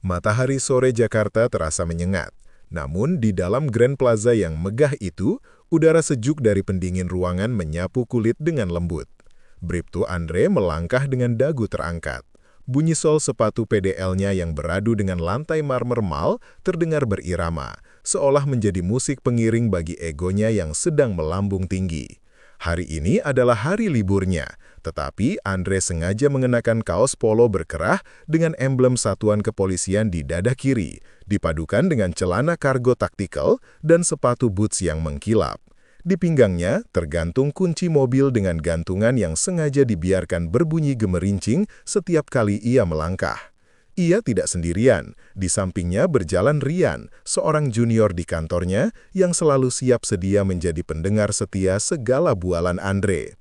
Matahari sore Jakarta terasa menyengat. Namun di dalam Grand Plaza yang megah itu, udara sejuk dari pendingin ruangan menyapu kulit dengan lembut. Bribtu Andre melangkah dengan dagu terangkat. Bunyi sol sepatu PDL-nya yang beradu dengan lantai marmer mall terdengar berirama, seolah menjadi musik pengiring bagi egonya yang sedang melambung tinggi. Hari ini adalah hari liburnya, tetapi Andre sengaja mengenakan kaos polo berkerah dengan emblem satuan kepolisian di dada kiri, dipadukan dengan celana kargo taktikal dan sepatu boots yang mengkilap. Di pinggangnya tergantung kunci mobil dengan gantungan yang sengaja dibiarkan berbunyi gemerincing setiap kali ia melangkah. Ia tidak sendirian, di sampingnya berjalan Rian, seorang junior di kantornya yang selalu siap sedia menjadi pendengar setia segala bualan Andre.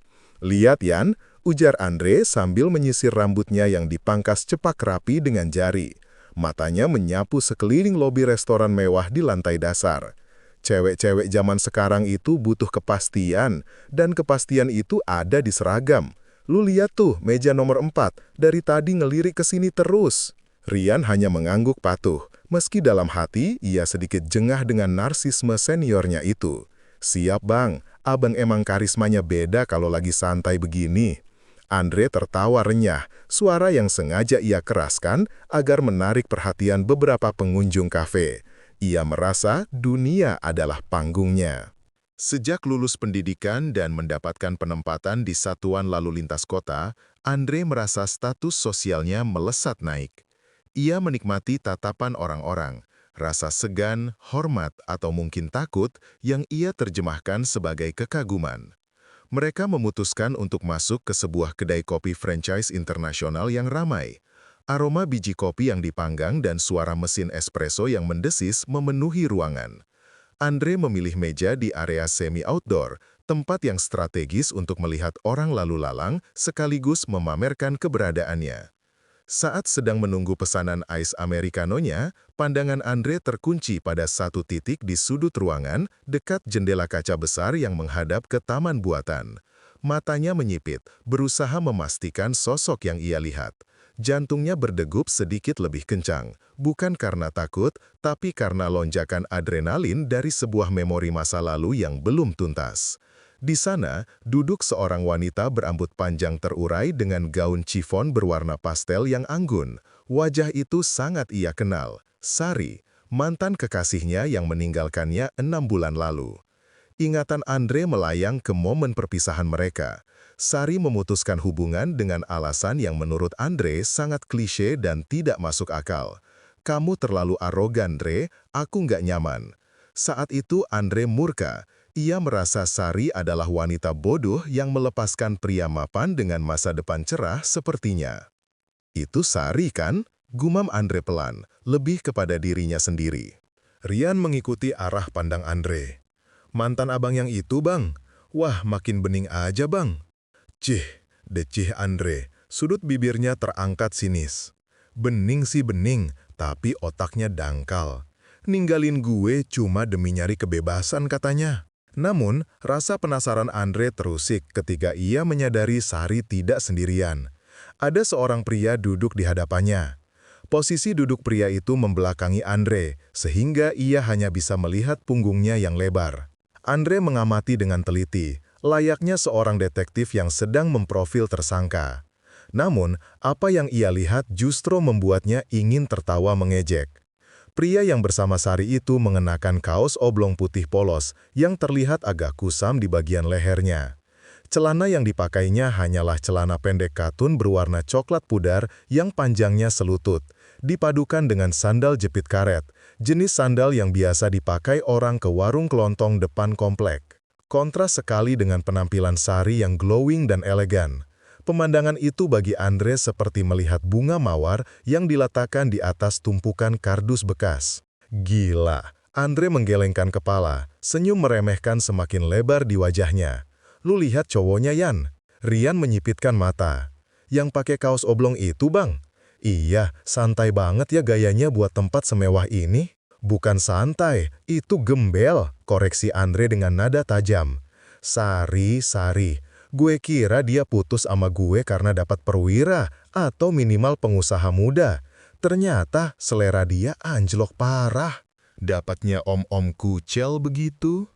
"Lihat Yan," ujar Andre sambil menyisir rambutnya yang dipangkas cepak rapi dengan jari. Matanya menyapu sekeliling lobi restoran mewah di lantai dasar. Cewek-cewek zaman sekarang itu butuh kepastian, dan kepastian itu ada di seragam. "Lu lihat tuh, meja nomor 4, dari tadi ngelirik ke sini terus." Rian hanya mengangguk patuh, meski dalam hati ia sedikit jengah dengan narsisme seniornya itu. "Siap bang, abang emang karismanya beda kalau lagi santai begini." Andre tertawa renyah, suara yang sengaja ia keraskan agar menarik perhatian beberapa pengunjung kafe. Ia merasa dunia adalah panggungnya. Sejak lulus pendidikan dan mendapatkan penempatan di satuan lalu lintas kota, Andre merasa status sosialnya melesat naik. Ia menikmati tatapan orang-orang, rasa segan, hormat, atau mungkin takut yang ia terjemahkan sebagai kekaguman. Mereka memutuskan untuk masuk ke sebuah kedai kopi franchise internasional yang ramai. Aroma biji kopi yang dipanggang dan suara mesin espresso yang mendesis memenuhi ruangan. Andre memilih meja di area semi-outdoor, tempat yang strategis untuk melihat orang lalu lalang sekaligus memamerkan keberadaannya. Saat sedang menunggu pesanan ice americano-nya, pandangan Andre terkunci pada satu titik di sudut ruangan dekat jendela kaca besar yang menghadap ke taman buatan. Matanya menyipit, berusaha memastikan sosok yang ia lihat. Jantungnya berdegup sedikit lebih kencang, bukan karena takut, tapi karena lonjakan adrenalin dari sebuah memori masa lalu yang belum tuntas. Di sana, duduk seorang wanita berambut panjang terurai dengan gaun chiffon berwarna pastel yang anggun. Wajah itu sangat ia kenal, Sari, mantan kekasihnya yang meninggalkannya 6 bulan lalu. Ingatan Andre melayang ke momen perpisahan mereka. Sari memutuskan hubungan dengan alasan yang menurut Andre sangat klise dan tidak masuk akal. "Kamu terlalu arogan, Dre, aku nggak nyaman." Saat itu Andre murka. Ia merasa Sari adalah wanita bodoh yang melepaskan pria mapan dengan masa depan cerah sepertinya. "Itu Sari kan?" gumam Andre pelan, lebih kepada dirinya sendiri. Rian mengikuti arah pandang Andre. "Mantan abang yang itu, bang? Wah, makin bening aja, bang." "Cih," decih Andre, sudut bibirnya terangkat sinis. "Bening sih bening, tapi otaknya dangkal. Ninggalin gue cuma demi nyari kebebasan katanya." Namun, rasa penasaran Andre terusik ketika ia menyadari Sari tidak sendirian. Ada seorang pria duduk di hadapannya. Posisi duduk pria itu membelakangi Andre, sehingga ia hanya bisa melihat punggungnya yang lebar. Andre mengamati dengan teliti, layaknya seorang detektif yang sedang memprofil tersangka. Namun, apa yang ia lihat justru membuatnya ingin tertawa mengejek. Pria yang bersama Sari itu mengenakan kaos oblong putih polos yang terlihat agak kusam di bagian lehernya. Celana yang dipakainya hanyalah celana pendek katun berwarna coklat pudar yang panjangnya selutut, dipadukan dengan sandal jepit karet, jenis sandal yang biasa dipakai orang ke warung kelontong depan komplek. Kontras sekali dengan penampilan Sari yang glowing dan elegan. Pemandangan itu bagi Andre seperti melihat bunga mawar yang diletakkan di atas tumpukan kardus bekas. "Gila," Andre menggelengkan kepala, senyum meremehkan semakin lebar di wajahnya. "Lu lihat cowoknya, Yan?" Rian menyipitkan mata. "Yang pakai kaos oblong itu, bang?" "Iya, santai banget ya gayanya buat tempat semewah ini." "Bukan santai, itu gembel," koreksi Andre dengan nada tajam. Sari. Gue kira dia putus sama gue karena dapat perwira atau minimal pengusaha muda. Ternyata selera dia anjlok parah. Dapatnya om-om kucel begitu.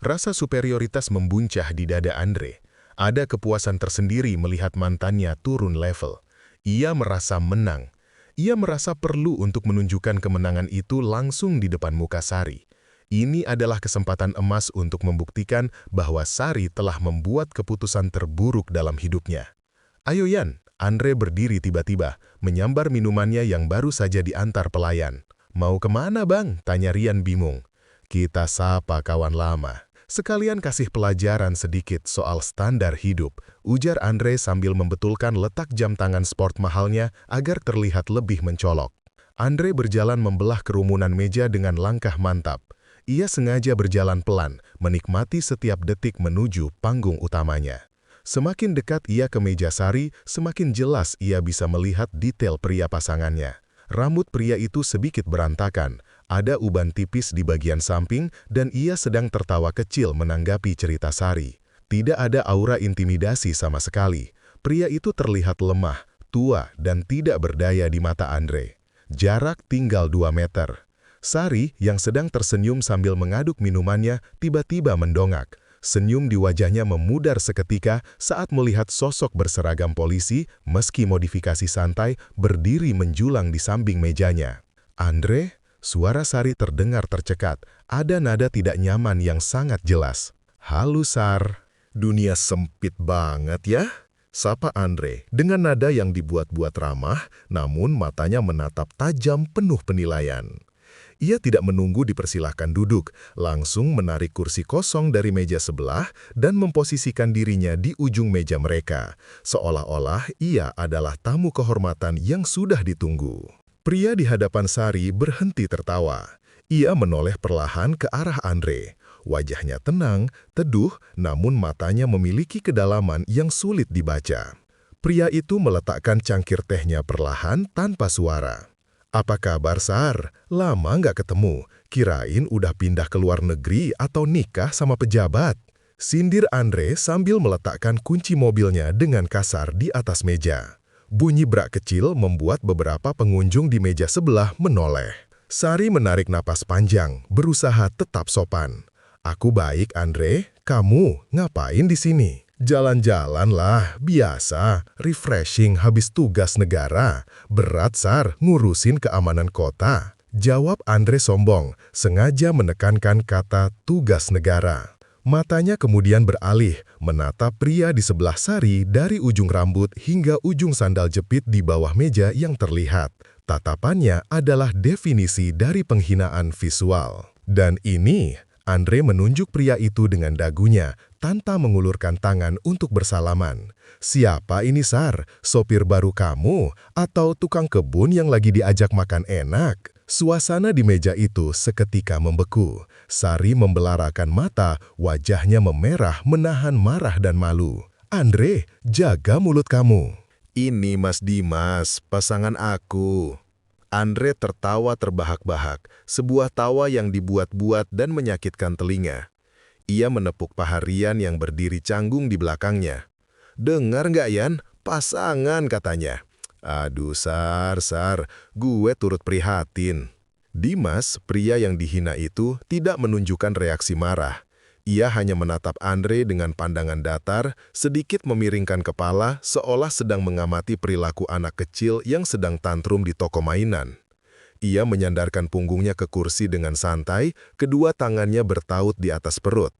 Rasa superioritas membuncah di dada Andre. Ada kepuasan tersendiri melihat mantannya turun level. Ia merasa menang. Ia merasa perlu untuk menunjukkan kemenangan itu langsung di depan muka Sari. Ini adalah kesempatan emas untuk membuktikan bahwa Sari telah membuat keputusan terburuk dalam hidupnya. "Ayo Yan," Andre berdiri tiba-tiba, menyambar minumannya yang baru saja diantar pelayan. "Mau kemana bang?" tanya Rian bingung. "Kita sapa kawan lama. Sekalian kasih pelajaran sedikit soal standar hidup," ujar Andre sambil membetulkan letak jam tangan sport mahalnya agar terlihat lebih mencolok. Andre berjalan membelah kerumunan meja dengan langkah mantap. Ia sengaja berjalan pelan, menikmati setiap detik menuju panggung utamanya. Semakin dekat ia ke meja Sari, semakin jelas ia bisa melihat detail pria pasangannya. Rambut pria itu sedikit berantakan, ada uban tipis di bagian samping, dan ia sedang tertawa kecil menanggapi cerita Sari. Tidak ada aura intimidasi sama sekali. Pria itu terlihat lemah, tua, dan tidak berdaya di mata Andre. Jarak tinggal 2 meter. Sari, yang sedang tersenyum sambil mengaduk minumannya, tiba-tiba mendongak. Senyum di wajahnya memudar seketika saat melihat sosok berseragam polisi, meski modifikasi santai, berdiri menjulang di samping mejanya. "Andre?" Suara Sari terdengar tercekat. Ada nada tidak nyaman yang sangat jelas. "Halo Sar." "Dunia sempit banget ya?" sapa Andre dengan nada yang dibuat-buat ramah, namun matanya menatap tajam penuh penilaian. Ia tidak menunggu dipersilahkan duduk, langsung menarik kursi kosong dari meja sebelah dan memposisikan dirinya di ujung meja mereka, seolah-olah ia adalah tamu kehormatan yang sudah ditunggu. Pria di hadapan Sari berhenti tertawa. Ia menoleh perlahan ke arah Andre. Wajahnya tenang, teduh, namun matanya memiliki kedalaman yang sulit dibaca. Pria itu meletakkan cangkir tehnya perlahan tanpa suara. "Apa kabar, Sar? Lama nggak ketemu. Kirain udah pindah ke luar negeri atau nikah sama pejabat." Sindir Andre sambil meletakkan kunci mobilnya dengan kasar di atas meja. Bunyi brak kecil membuat beberapa pengunjung di meja sebelah menoleh. Sari menarik napas panjang, berusaha tetap sopan. "Aku baik, Andre. Kamu ngapain di sini?" "Jalan-jalan lah, biasa. Refreshing habis tugas negara. Berat, Sar, ngurusin keamanan kota," jawab Andre sombong, sengaja menekankan kata tugas negara. Matanya kemudian beralih, menatap pria di sebelah Sari dari ujung rambut hingga ujung sandal jepit di bawah meja yang terlihat. Tatapannya adalah definisi dari penghinaan visual. Dan ini, Andre menunjuk pria itu dengan dagunya, tanpa mengulurkan tangan untuk bersalaman. "Siapa ini, Sar? Sopir baru kamu? Atau tukang kebun yang lagi diajak makan enak?" Suasana di meja itu seketika membeku. Sari membelarakan mata, wajahnya memerah menahan marah dan malu. "Andre, jaga mulut kamu." "Ini Mas Dimas, pasangan aku." Andre tertawa terbahak-bahak, sebuah tawa yang dibuat-buat dan menyakitkan telinga. Ia menepuk paha Rian yang berdiri canggung di belakangnya. "Dengar nggak, Yan? Pasangan katanya." "Aduh, Sar, gue turut prihatin." Dimas, pria yang dihina itu, tidak menunjukkan reaksi marah. Ia hanya menatap Andre dengan pandangan datar, sedikit memiringkan kepala seolah sedang mengamati perilaku anak kecil yang sedang tantrum di toko mainan. Ia menyandarkan punggungnya ke kursi dengan santai, kedua tangannya bertaut di atas perut.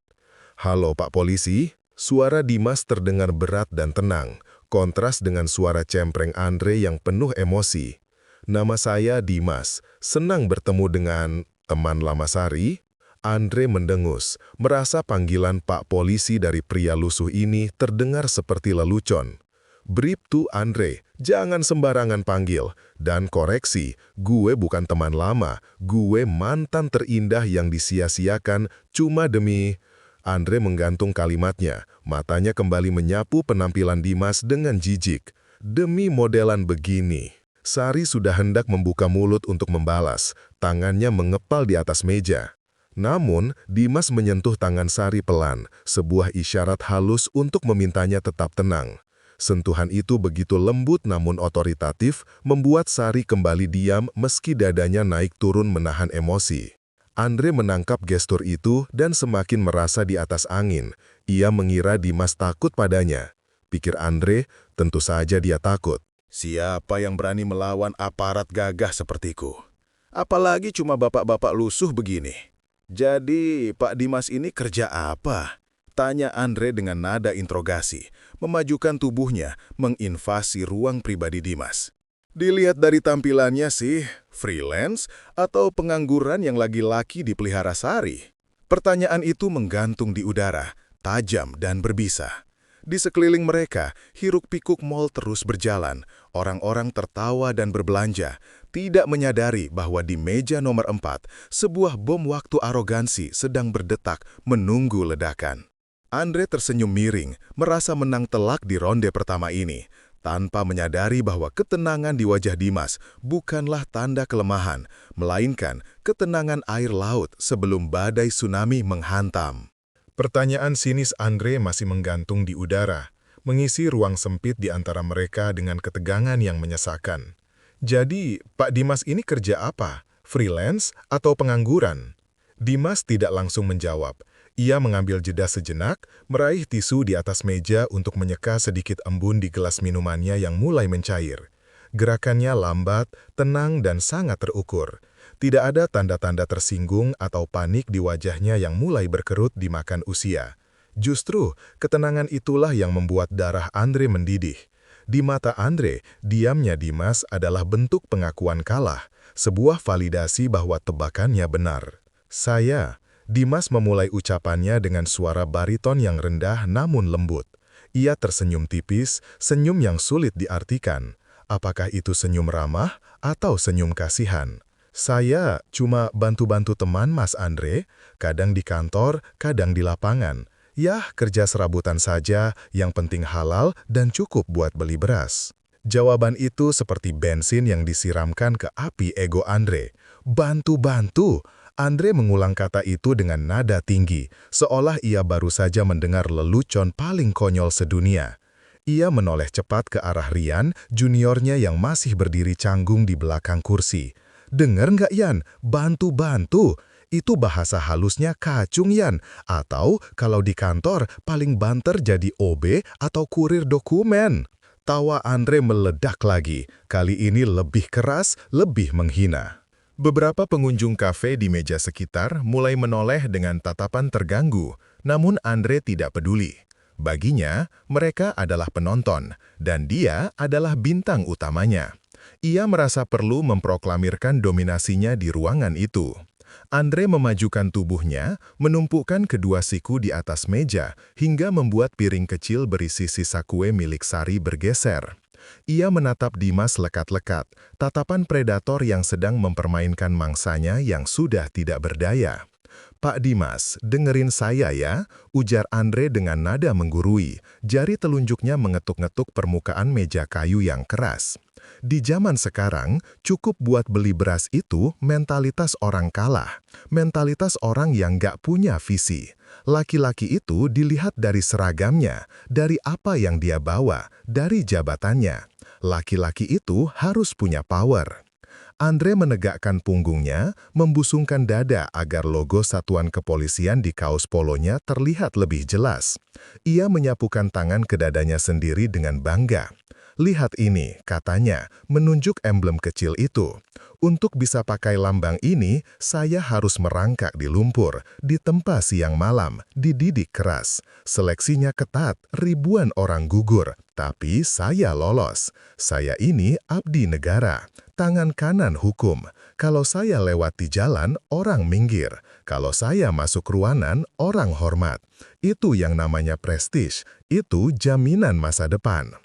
"Halo Pak Polisi." Suara Dimas terdengar berat dan tenang, kontras dengan suara cempreng Andre yang penuh emosi. "Nama saya Dimas, senang bertemu dengan teman lama Sari." Andre mendengus, merasa panggilan Pak Polisi dari pria lusuh ini terdengar seperti lelucon. "Brip tuh Andre, jangan sembarangan panggil. Dan koreksi, gue bukan teman lama, gue mantan terindah yang disia-siakan cuma demi..." Andre menggantung kalimatnya, matanya kembali menyapu penampilan Dimas dengan jijik. "Demi modelan begini." Sari sudah hendak membuka mulut untuk membalas, tangannya mengepal di atas meja. Namun, Dimas menyentuh tangan Sari pelan, sebuah isyarat halus untuk memintanya tetap tenang. Sentuhan itu begitu lembut namun otoritatif, membuat Sari kembali diam meski dadanya naik turun menahan emosi. Andre menangkap gestur itu dan semakin merasa di atas angin. Ia mengira Dimas takut padanya. Pikir Andre, tentu saja dia takut. Siapa yang berani melawan aparat gagah sepertiku? Apalagi cuma bapak-bapak lusuh begini. Jadi, Pak Dimas ini kerja apa? Tanya Andre dengan nada interogasi, memajukan tubuhnya, menginvasi ruang pribadi Dimas. Dilihat dari tampilannya sih, freelance atau pengangguran yang lagi-laki dipelihara Sari. Pertanyaan itu menggantung di udara, tajam dan berbisa. Di sekeliling mereka, hiruk-pikuk mal terus berjalan. Orang-orang tertawa dan berbelanja, tidak menyadari bahwa di meja nomor 4, sebuah bom waktu arogansi sedang berdetak menunggu ledakan. Andre tersenyum miring, merasa menang telak di ronde pertama ini, tanpa menyadari bahwa ketenangan di wajah Dimas bukanlah tanda kelemahan, melainkan ketenangan air laut sebelum badai tsunami menghantam. Pertanyaan sinis Andre masih menggantung di udara, mengisi ruang sempit di antara mereka dengan ketegangan yang menyesakan. Jadi, Pak Dimas ini kerja apa? Freelance atau pengangguran? Dimas tidak langsung menjawab. Ia mengambil jeda sejenak, meraih tisu di atas meja untuk menyeka sedikit embun di gelas minumannya yang mulai mencair. Gerakannya lambat, tenang, dan sangat terukur. Tidak ada tanda-tanda tersinggung atau panik di wajahnya yang mulai berkerut dimakan usia. Justru, ketenangan itulah yang membuat darah Andre mendidih. Di mata Andre, diamnya Dimas adalah bentuk pengakuan kalah, sebuah validasi bahwa tebakannya benar. Dimas memulai ucapannya dengan suara bariton yang rendah namun lembut. Ia tersenyum tipis, senyum yang sulit diartikan. Apakah itu senyum ramah atau senyum kasihan? Saya cuma bantu-bantu teman Mas Andre, kadang di kantor, kadang di lapangan. Yah, kerja serabutan saja, yang penting halal dan cukup buat beli beras. Jawaban itu seperti bensin yang disiramkan ke api ego Andre. Bantu-bantu! Andre mengulang kata itu dengan nada tinggi, seolah ia baru saja mendengar lelucon paling konyol sedunia. Ia menoleh cepat ke arah Rian, juniornya yang masih berdiri canggung di belakang kursi. Dengar nggak Yan? Bantu-bantu. Itu bahasa halusnya kacung Yan. Atau kalau di kantor paling banter jadi OB atau kurir dokumen. Tawa Andre meledak lagi, kali ini lebih keras, lebih menghina. Beberapa pengunjung kafe di meja sekitar mulai menoleh dengan tatapan terganggu, namun Andre tidak peduli. Baginya, mereka adalah penonton, dan dia adalah bintang utamanya. Ia merasa perlu memproklamirkan dominasinya di ruangan itu. Andre memajukan tubuhnya, menumpukkan kedua siku di atas meja, hingga membuat piring kecil berisi sisa kue milik Sari bergeser. Ia menatap Dimas lekat-lekat, tatapan predator yang sedang mempermainkan mangsanya yang sudah tidak berdaya. Pak Dimas, dengerin saya ya, ujar Andre dengan nada menggurui. Jari telunjuknya mengetuk-ngetuk permukaan meja kayu yang keras. Di zaman sekarang, cukup buat beli beras itu mentalitas orang kalah. Mentalitas orang yang gak punya visi. Laki-laki itu dilihat dari seragamnya, dari apa yang dia bawa, dari jabatannya. Laki-laki itu harus punya power. Andre menegakkan punggungnya, membusungkan dada agar logo satuan kepolisian di kaos polonya terlihat lebih jelas. Ia menyapukan tangan ke dadanya sendiri dengan bangga. Lihat ini, katanya, menunjuk emblem kecil itu. Untuk bisa pakai lambang ini, saya harus merangkak di lumpur, ditempa siang malam, dididik keras. Seleksinya ketat, ribuan orang gugur, tapi saya lolos. Saya ini abdi negara, tangan kanan hukum. Kalau saya lewat di jalan, orang minggir. Kalau saya masuk ruangan, orang hormat. Itu yang namanya prestis, itu jaminan masa depan.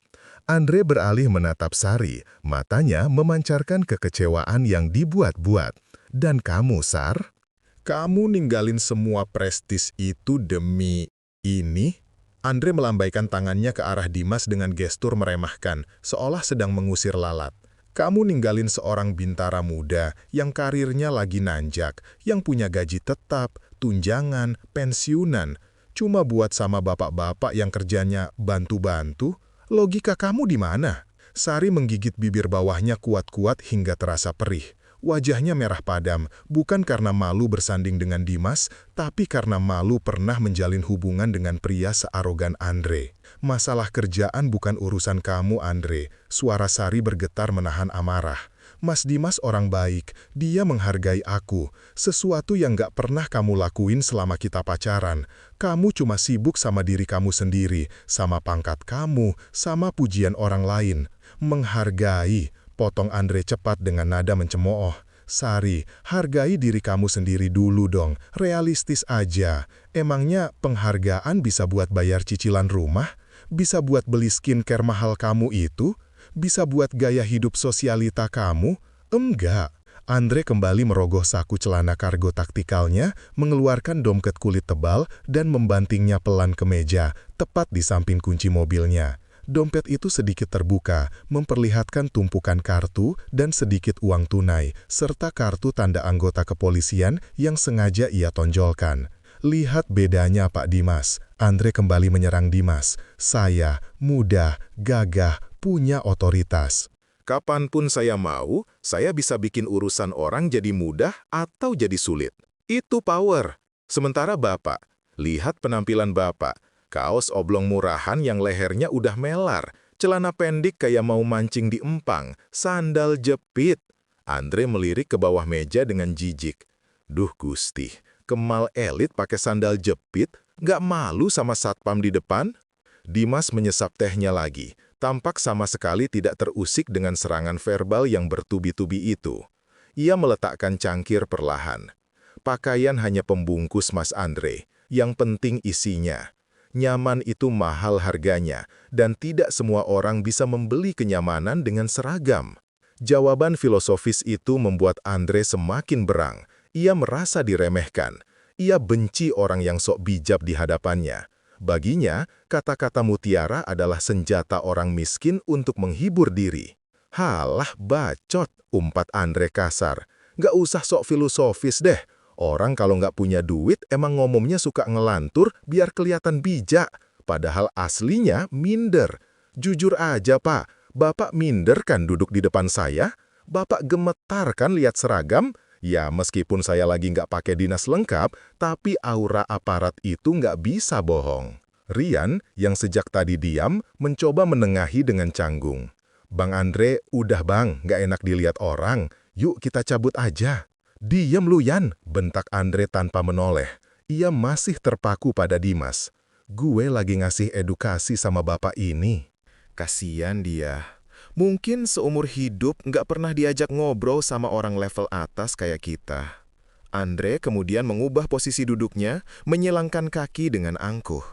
Andre beralih menatap Sari, matanya memancarkan kekecewaan yang dibuat-buat. Dan kamu, Sar? Kamu ninggalin semua prestis itu demi ini? Andre melambaikan tangannya ke arah Dimas dengan gestur meremahkan, seolah sedang mengusir lalat. Kamu ninggalin seorang bintara muda yang karirnya lagi nanjak, yang punya gaji tetap, tunjangan, pensiunan, cuma buat sama bapak-bapak yang kerjanya bantu-bantu? Logika kamu di mana? Sari menggigit bibir bawahnya kuat-kuat hingga terasa perih. Wajahnya merah padam, bukan karena malu bersanding dengan Dimas, tapi karena malu pernah menjalin hubungan dengan pria searogan Andre. Masalah kerjaan bukan urusan kamu, Andre. Suara Sari bergetar menahan amarah. Mas Dimas orang baik, dia menghargai aku. Sesuatu yang gak pernah kamu lakuin selama kita pacaran. Kamu cuma sibuk sama diri kamu sendiri, sama pangkat kamu, sama pujian orang lain. Menghargai, potong Andre cepat dengan nada mencemooh. Sari, hargai diri kamu sendiri dulu dong, realistis aja. Emangnya penghargaan bisa buat bayar cicilan rumah? Bisa buat beli skincare mahal kamu itu? Bisa buat gaya hidup sosialita kamu? Enggak. Andre kembali merogoh saku celana kargo taktikalnya, mengeluarkan dompet kulit tebal, dan membantingnya pelan ke meja, tepat di samping kunci mobilnya. Dompet itu sedikit terbuka, memperlihatkan tumpukan kartu dan sedikit uang tunai, serta kartu tanda anggota kepolisian yang sengaja ia tonjolkan. Lihat bedanya, Pak Dimas. Andre kembali menyerang Dimas. Saya, muda, gagah, punya otoritas. Kapanpun saya mau, saya bisa bikin urusan orang jadi mudah atau jadi sulit. Itu power. Sementara Bapak, lihat penampilan Bapak. Kaos oblong murahan yang lehernya udah melar, celana pendek kayak mau mancing di empang, sandal jepit. Andre melirik ke bawah meja dengan jijik. Duh Gusti, Kemal elit pakai sandal jepit, nggak malu sama satpam di depan? Dimas menyesap tehnya lagi, tampak sama sekali tidak terusik dengan serangan verbal yang bertubi-tubi itu. Ia meletakkan cangkir perlahan. Pakaian hanya pembungkus Mas Andre, yang penting isinya. Nyaman itu mahal harganya, dan tidak semua orang bisa membeli kenyamanan dengan seragam. Jawaban filosofis itu membuat Andre semakin berang. Ia merasa diremehkan. Ia benci orang yang sok bijak di hadapannya. Baginya, kata-kata mutiara adalah senjata orang miskin untuk menghibur diri. Halah bacot, umpat Andre kasar. Gak usah sok filosofis deh. Orang kalau nggak punya duit emang ngomongnya suka ngelantur biar kelihatan bijak. Padahal aslinya minder. Jujur aja Pak, Bapak minder kan duduk di depan saya? Bapak gemetar kan lihat seragam? Ya meskipun saya lagi nggak pakai dinas lengkap, tapi aura aparat itu nggak bisa bohong. Rian, yang sejak tadi diam, mencoba menengahi dengan canggung. Bang Andre, udah bang, nggak enak dilihat orang. Yuk kita cabut aja. Diam lu Yan, bentak Andre tanpa menoleh. Ia masih terpaku pada Dimas. Gue lagi ngasih edukasi sama bapak ini. Kasian dia. Mungkin seumur hidup nggak pernah diajak ngobrol sama orang level atas kayak kita. Andre kemudian mengubah posisi duduknya, menyilangkan kaki dengan angkuh.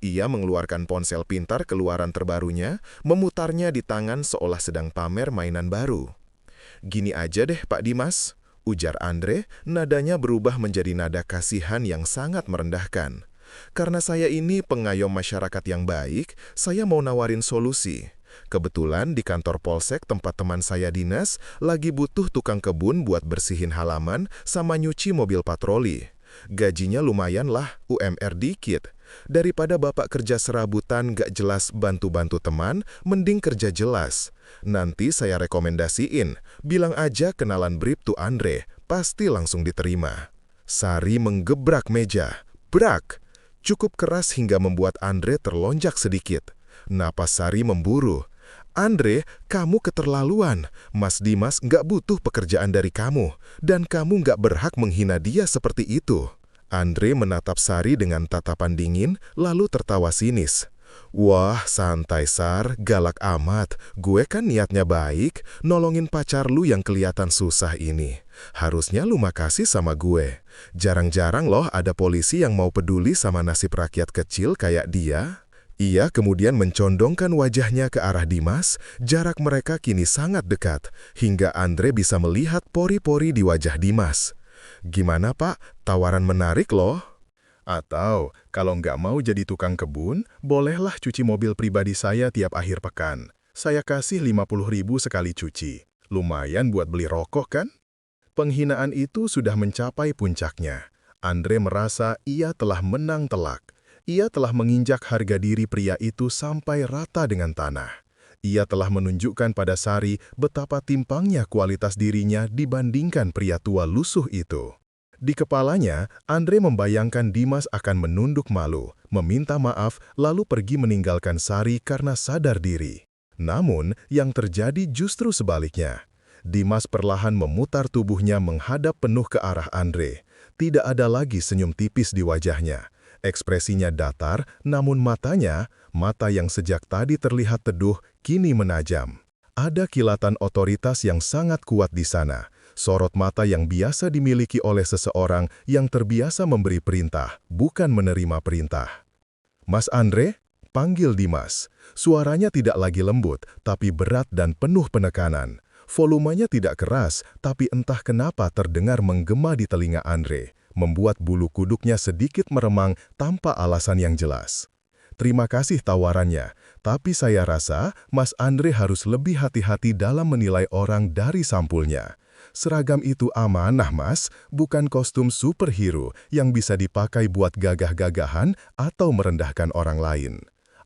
Ia mengeluarkan ponsel pintar keluaran terbarunya, memutarnya di tangan seolah sedang pamer mainan baru. Gini aja deh Pak Dimas, ujar Andre, nadanya berubah menjadi nada kasihan yang sangat merendahkan. Karena saya ini pengayom masyarakat yang baik, saya mau nawarin solusi. Kebetulan di kantor polsek tempat teman saya dinas, lagi butuh tukang kebun buat bersihin halaman sama nyuci mobil patroli. Gajinya lumayan lah, UMR dikit. Daripada bapak kerja serabutan gak jelas bantu-bantu teman, mending kerja jelas. Nanti saya rekomendasiin, bilang aja kenalan Bribtu Andre, pasti langsung diterima. Sari menggebrak meja, brak. Cukup keras hingga membuat Andre terlonjak sedikit. Napas Sari memburu. Andre, kamu keterlaluan. Mas Dimas nggak butuh pekerjaan dari kamu. Dan kamu nggak berhak menghina dia seperti itu. Andre menatap Sari dengan tatapan dingin, lalu tertawa sinis. Wah, santai Sar, galak amat. Gue kan niatnya baik, nolongin pacar lu yang kelihatan susah ini. Harusnya lu makasih sama gue. Jarang-jarang loh ada polisi yang mau peduli sama nasib rakyat kecil kayak dia. Ia kemudian mencondongkan wajahnya ke arah Dimas, jarak mereka kini sangat dekat, hingga Andre bisa melihat pori-pori di wajah Dimas. Gimana Pak, tawaran menarik loh. Atau, kalau nggak mau jadi tukang kebun, bolehlah cuci mobil pribadi saya tiap akhir pekan. Saya kasih 50.000 sekali cuci. Lumayan buat beli rokok kan? Penghinaan itu sudah mencapai puncaknya. Andre merasa ia telah menang telak. Ia telah menginjak harga diri pria itu sampai rata dengan tanah. Ia telah menunjukkan pada Sari betapa timpangnya kualitas dirinya dibandingkan pria tua lusuh itu. Di kepalanya, Andre membayangkan Dimas akan menunduk malu, meminta maaf, lalu pergi meninggalkan Sari karena sadar diri. Namun, yang terjadi justru sebaliknya. Dimas perlahan memutar tubuhnya menghadap penuh ke arah Andre. Tidak ada lagi senyum tipis di wajahnya. Ekspresinya datar, namun matanya, mata yang sejak tadi terlihat teduh, kini menajam. Ada kilatan otoritas yang sangat kuat di sana. Sorot mata yang biasa dimiliki oleh seseorang yang terbiasa memberi perintah, bukan menerima perintah. "Mas Andre?" panggil Dimas. Suaranya tidak lagi lembut, tapi berat dan penuh penekanan. Volumenya tidak keras, tapi entah kenapa terdengar menggema di telinga Andre, membuat bulu kuduknya sedikit meremang tanpa alasan yang jelas. "Terima kasih tawarannya, tapi saya rasa Mas Andre harus lebih hati-hati dalam menilai orang dari sampulnya. Seragam itu amanah, Mas, bukan kostum superhero yang bisa dipakai buat gagah-gagahan atau merendahkan orang lain."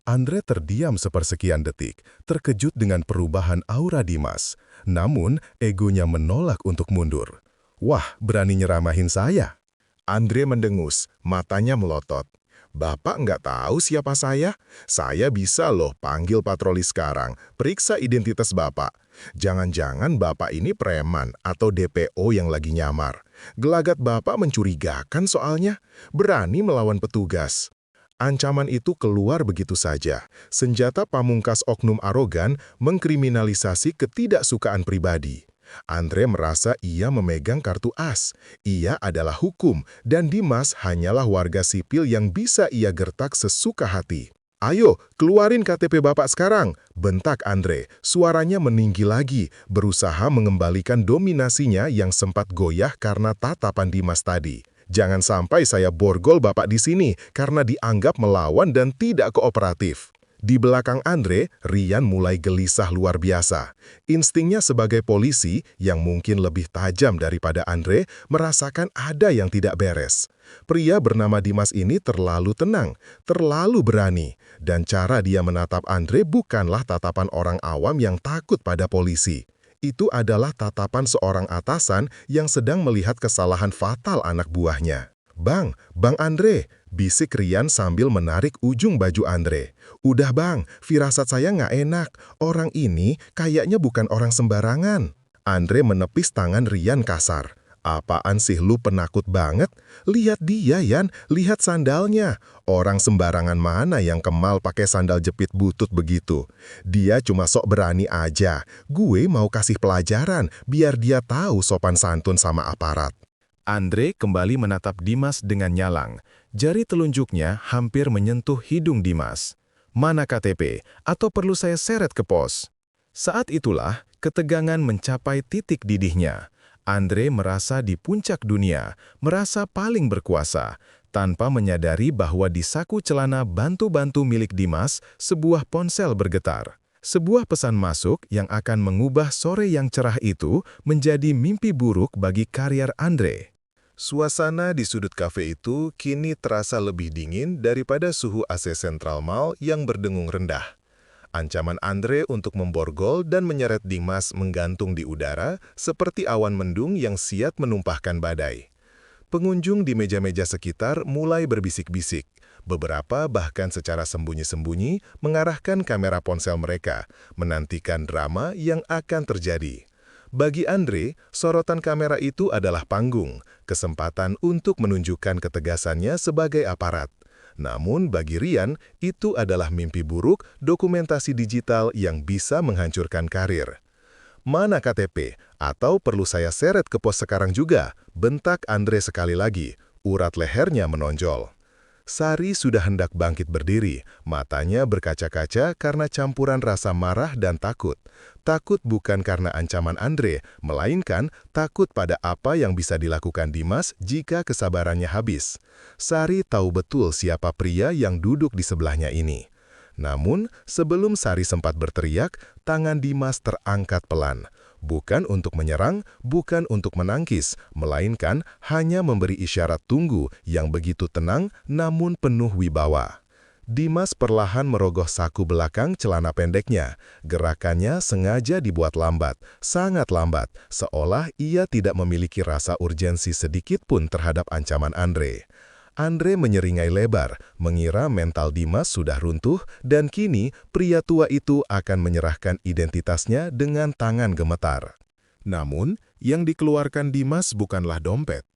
Andre terdiam sepersekian detik, terkejut dengan perubahan aura Dimas. Namun, egonya menolak untuk mundur. "Wah, berani nyeramahin saya?" Andre mendengus, matanya melotot. "Bapak nggak tahu siapa saya? Saya bisa loh panggil patroli sekarang, periksa identitas Bapak. Jangan-jangan Bapak ini preman atau DPO yang lagi nyamar. Gelagat Bapak mencurigakan soalnya, berani melawan petugas." Ancaman itu keluar begitu saja. Senjata pamungkas oknum arogan mengkriminalisasi ketidaksukaan pribadi. Andre merasa ia memegang kartu as. Ia adalah hukum, dan Dimas hanyalah warga sipil yang bisa ia gertak sesuka hati. "Ayo, keluarin KTP Bapak sekarang," bentak Andre. Suaranya meninggi lagi, berusaha mengembalikan dominasinya yang sempat goyah karena tatapan Dimas tadi. "Jangan sampai saya borgol Bapak di sini karena dianggap melawan dan tidak kooperatif." Di belakang Andre, Rian mulai gelisah luar biasa. Instingnya sebagai polisi, yang mungkin lebih tajam daripada Andre, merasakan ada yang tidak beres. Pria bernama Dimas ini terlalu tenang, terlalu berani, dan cara dia menatap Andre bukanlah tatapan orang awam yang takut pada polisi. Itu adalah tatapan seorang atasan yang sedang melihat kesalahan fatal anak buahnya. Bang Andre," bisik Rian sambil menarik ujung baju Andre. "Udah Bang, firasat saya nggak enak. Orang ini kayaknya bukan orang sembarangan." Andre menepis tangan Rian kasar. "Apaan sih lu penakut banget? Lihat dia, Yan. Lihat sandalnya. Orang sembarangan mana yang Kemal pakai sandal jepit butut begitu? Dia cuma sok berani aja. Gue mau kasih pelajaran biar dia tahu sopan santun sama aparat." Andre kembali menatap Dimas dengan nyalang. Jari telunjuknya hampir menyentuh hidung Dimas. "Mana KTP? Atau perlu saya seret ke pos?" Saat itulah ketegangan mencapai titik didihnya. Andre merasa di puncak dunia, merasa paling berkuasa, tanpa menyadari bahwa di saku celana bantu-bantu milik Dimas, sebuah ponsel bergetar. Sebuah pesan masuk yang akan mengubah sore yang cerah itu menjadi mimpi buruk bagi karier Andre. Suasana di sudut kafe itu kini terasa lebih dingin daripada suhu AC Central Mall yang berdengung rendah. Ancaman Andre untuk memborgol dan menyeret Dimas menggantung di udara seperti awan mendung yang siap menumpahkan badai. Pengunjung di meja-meja sekitar mulai berbisik-bisik. Beberapa bahkan secara sembunyi-sembunyi mengarahkan kamera ponsel mereka, menantikan drama yang akan terjadi. Bagi Andre, sorotan kamera itu adalah panggung, kesempatan untuk menunjukkan ketegasannya sebagai aparat. Namun bagi Rian, itu adalah mimpi buruk dokumentasi digital yang bisa menghancurkan karir. "Mana KTP? Atau perlu saya seret ke pos sekarang juga?" bentak Andre sekali lagi, urat lehernya menonjol. Sari sudah hendak bangkit berdiri, matanya berkaca-kaca karena campuran rasa marah dan takut. Takut bukan karena ancaman Andre, melainkan takut pada apa yang bisa dilakukan Dimas jika kesabarannya habis. Sari tahu betul siapa pria yang duduk di sebelahnya ini. Namun, sebelum Sari sempat berteriak, tangan Dimas terangkat pelan. Bukan untuk menyerang, bukan untuk menangkis, melainkan hanya memberi isyarat tunggu yang begitu tenang namun penuh wibawa. Dimas perlahan merogoh saku belakang celana pendeknya. Gerakannya sengaja dibuat lambat, sangat lambat, seolah ia tidak memiliki rasa urgensi sedikit pun terhadap ancaman Andre. Andre menyeringai lebar, mengira mental Dimas sudah runtuh, dan kini pria tua itu akan menyerahkan identitasnya dengan tangan gemetar. Namun, yang dikeluarkan Dimas bukanlah dompet.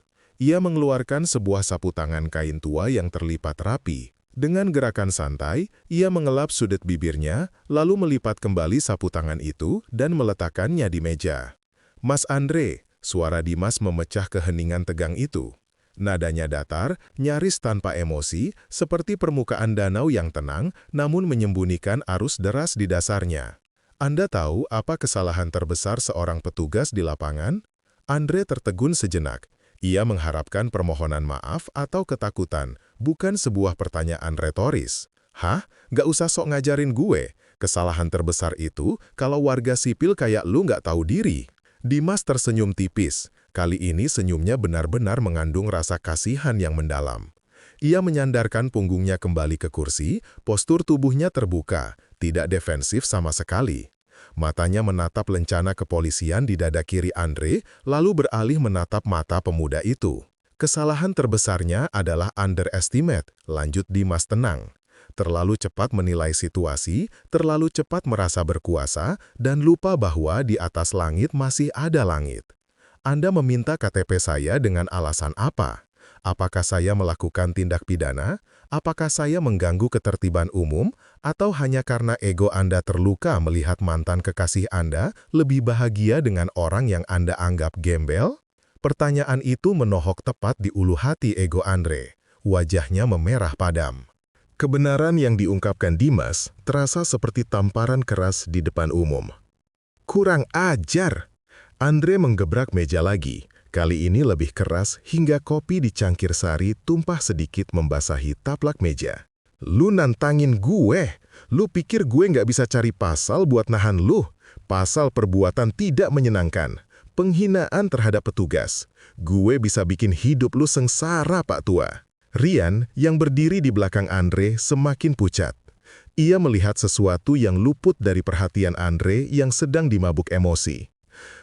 Ia mengeluarkan sebuah sapu tangan kain tua yang terlipat rapi. Dengan gerakan santai, ia mengelap sudut bibirnya, lalu melipat kembali sapu tangan itu dan meletakkannya di meja. "Mas Andre," suara Dimas memecah keheningan tegang itu. Nadanya datar, nyaris tanpa emosi, seperti permukaan danau yang tenang, namun menyembunyikan arus deras di dasarnya. "Anda tahu apa kesalahan terbesar seorang petugas di lapangan?" Andre tertegun sejenak. Ia mengharapkan permohonan maaf atau ketakutan, bukan sebuah pertanyaan retoris. "Hah? Gak usah sok ngajarin gue. Kesalahan terbesar itu kalau warga sipil kayak lu gak tahu diri." Dimas tersenyum tipis. Kali ini senyumnya benar-benar mengandung rasa kasihan yang mendalam. Ia menyandarkan punggungnya kembali ke kursi, postur tubuhnya terbuka, tidak defensif sama sekali. Matanya menatap lencana kepolisian di dada kiri Andre, lalu beralih menatap mata pemuda itu. "Kesalahan terbesarnya adalah underestimate," lanjut Dimas tenang. "Terlalu cepat menilai situasi, terlalu cepat merasa berkuasa, dan lupa bahwa di atas langit masih ada langit. Anda meminta KTP saya dengan alasan apa? Apakah saya melakukan tindak pidana? Apakah saya mengganggu ketertiban umum? Atau hanya karena ego Anda terluka melihat mantan kekasih Anda lebih bahagia dengan orang yang Anda anggap gembel?" Pertanyaan itu menohok tepat di ulu hati ego Andre. Wajahnya memerah padam. Kebenaran yang diungkapkan Dimas terasa seperti tamparan keras di depan umum. "Kurang ajar!" Andre menggebrak meja lagi. Kali ini lebih keras hingga kopi di cangkir sari tumpah sedikit membasahi taplak meja. "Lu nantangin gue? Lu pikir gue nggak bisa cari pasal buat nahan lu? Pasal perbuatan tidak menyenangkan. Penghinaan terhadap petugas. Gue bisa bikin hidup lu sengsara, Pak Tua." Rian, yang berdiri di belakang Andre, semakin pucat. Ia melihat sesuatu yang luput dari perhatian Andre yang sedang dimabuk emosi.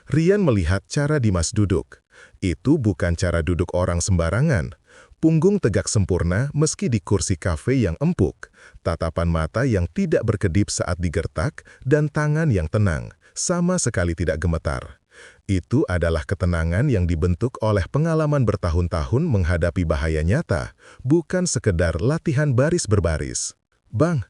Rian melihat cara Dimas duduk. Itu bukan cara duduk orang sembarangan. Punggung tegak sempurna meski di kursi kafe yang empuk, tatapan mata yang tidak berkedip saat digertak, dan tangan yang tenang, sama sekali tidak gemetar. Itu adalah ketenangan yang dibentuk oleh pengalaman bertahun-tahun menghadapi bahaya nyata, bukan sekedar latihan baris berbaris. Bang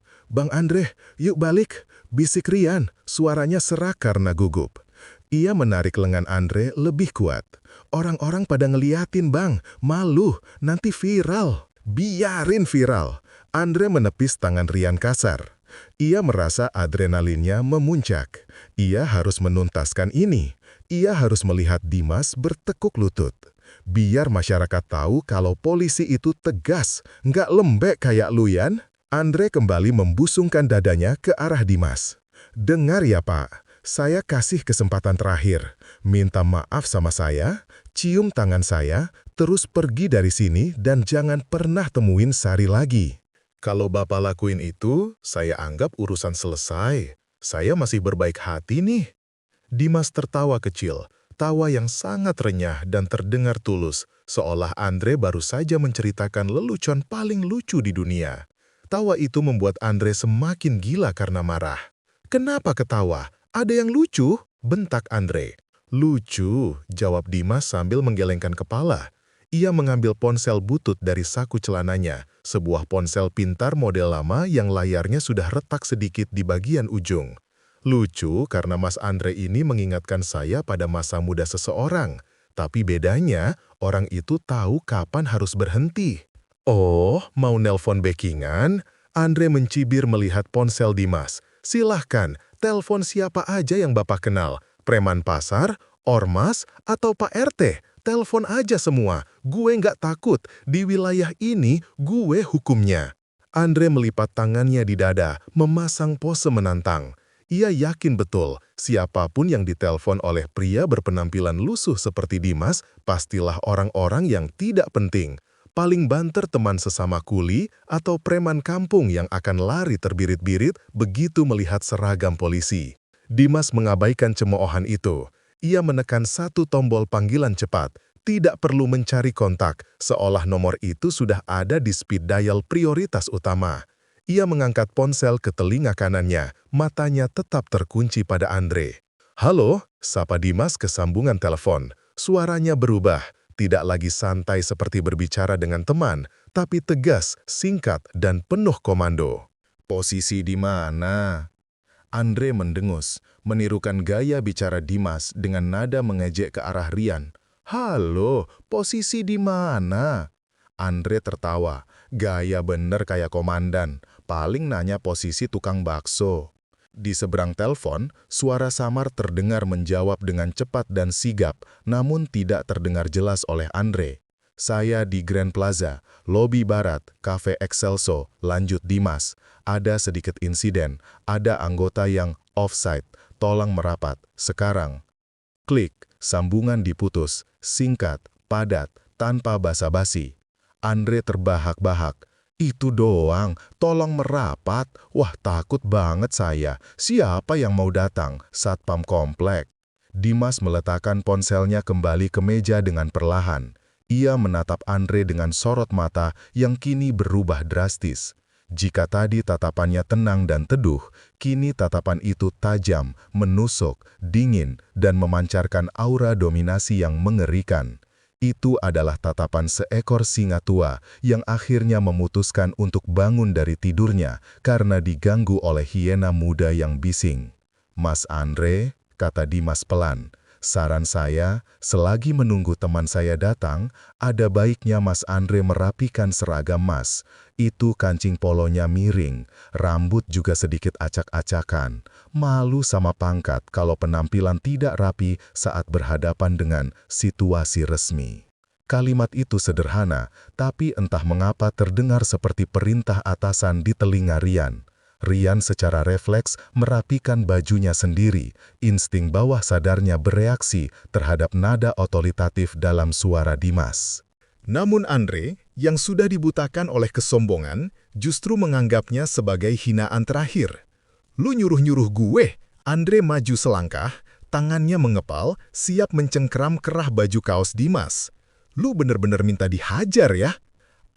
Andre, yuk balik," bisik Rian, suaranya serak karena gugup. Ia menarik lengan Andre lebih kuat. "Orang-orang pada ngeliatin, Bang. Malu, nanti viral." "Biarin viral." Andre menepis tangan Rian kasar. Ia merasa adrenalinnya memuncak. Ia harus menuntaskan ini. Ia harus melihat Dimas bertekuk lutut. Biar masyarakat tahu kalau polisi itu tegas, nggak lembek kayak lu, Yan. Andre kembali membusungkan dadanya ke arah Dimas. "Dengar ya, Pak. Saya kasih kesempatan terakhir. Minta maaf sama saya, cium tangan saya, terus pergi dari sini dan jangan pernah temuin Sari lagi. Kalau Bapak lakuin itu, saya anggap urusan selesai. Saya masih berbaik hati nih." Dimas tertawa kecil, tawa yang sangat renyah dan terdengar tulus, seolah Andre baru saja menceritakan lelucon paling lucu di dunia. Tawa itu membuat Andre semakin gila karena marah. "Kenapa ketawa? Ada yang lucu?" bentak Andre. "Lucu," jawab Dimas sambil menggelengkan kepala. Ia mengambil ponsel butut dari saku celananya, sebuah ponsel pintar model lama yang layarnya sudah retak sedikit di bagian ujung. "Lucu karena Mas Andre ini mengingatkan saya pada masa muda seseorang. Tapi bedanya, orang itu tahu kapan harus berhenti." "Oh, mau nelpon backingan?" Andre mencibir melihat ponsel Dimas. "Silahkan, telepon siapa aja yang Bapak kenal. Preman pasar, ormas, atau Pak RT. Telepon aja semua. Gue nggak takut. Di wilayah ini, gue hukumnya." Andre melipat tangannya di dada, memasang pose menantang. Ia yakin betul, siapapun yang ditelepon oleh pria berpenampilan lusuh seperti Dimas, pastilah orang-orang yang tidak penting. Paling banter teman sesama kuli atau preman kampung yang akan lari terbirit-birit begitu melihat seragam polisi. Dimas mengabaikan cemoohan itu. Ia menekan satu tombol panggilan cepat, tidak perlu mencari kontak, seolah nomor itu sudah ada di speed dial prioritas utama. Ia mengangkat ponsel ke telinga kanannya, matanya tetap terkunci pada Andre. "Halo," sapa Dimas ke sambungan telepon. Suaranya berubah, tidak lagi santai seperti berbicara dengan teman, tapi tegas, singkat, dan penuh komando. Posisi di mana? Andre mendengus, menirukan gaya bicara Dimas dengan nada mengejek ke arah Rian. Halo, posisi di mana? Andre tertawa, gaya bener kayak komandan, paling nanya posisi tukang bakso. Di seberang telepon, suara samar terdengar menjawab dengan cepat dan sigap, namun tidak terdengar jelas oleh Andre. "Saya di Grand Plaza, lobi barat, Cafe Excelso," lanjut Dimas. "Ada sedikit insiden, ada anggota yang offside, tolong merapat, sekarang." Klik, sambungan diputus, singkat, padat, tanpa basa-basi. Andre terbahak-bahak. "Itu doang, tolong merapat. Wah, takut banget saya. Siapa yang mau datang? Satpam komplek." Dimas meletakkan ponselnya kembali ke meja dengan perlahan. Ia menatap Andre dengan sorot mata yang kini berubah drastis. Jika tadi tatapannya tenang dan teduh, kini tatapan itu tajam, menusuk, dingin, dan memancarkan aura dominasi yang mengerikan. Itu adalah tatapan seekor singa tua yang akhirnya memutuskan untuk bangun dari tidurnya karena diganggu oleh hiena muda yang bising. "Mas Andre," kata Dimas pelan, "saran saya, selagi menunggu teman saya datang, ada baiknya Mas Andre merapikan seragam Mas. Itu kancing polonya miring, rambut juga sedikit acak-acakan. Malu sama pangkat kalau penampilan tidak rapi saat berhadapan dengan situasi resmi." Kalimat itu sederhana, tapi entah mengapa terdengar seperti perintah atasan di telinga Rian. Rian secara refleks merapikan bajunya sendiri, insting bawah sadarnya bereaksi terhadap nada otoritatif dalam suara Dimas. Namun Andre, yang sudah dibutakan oleh kesombongan, justru menganggapnya sebagai hinaan terakhir. "Lu nyuruh-nyuruh gue?" Andre maju selangkah, tangannya mengepal, siap mencengkeram kerah baju kaos Dimas. "Lu bener-bener minta dihajar ya?"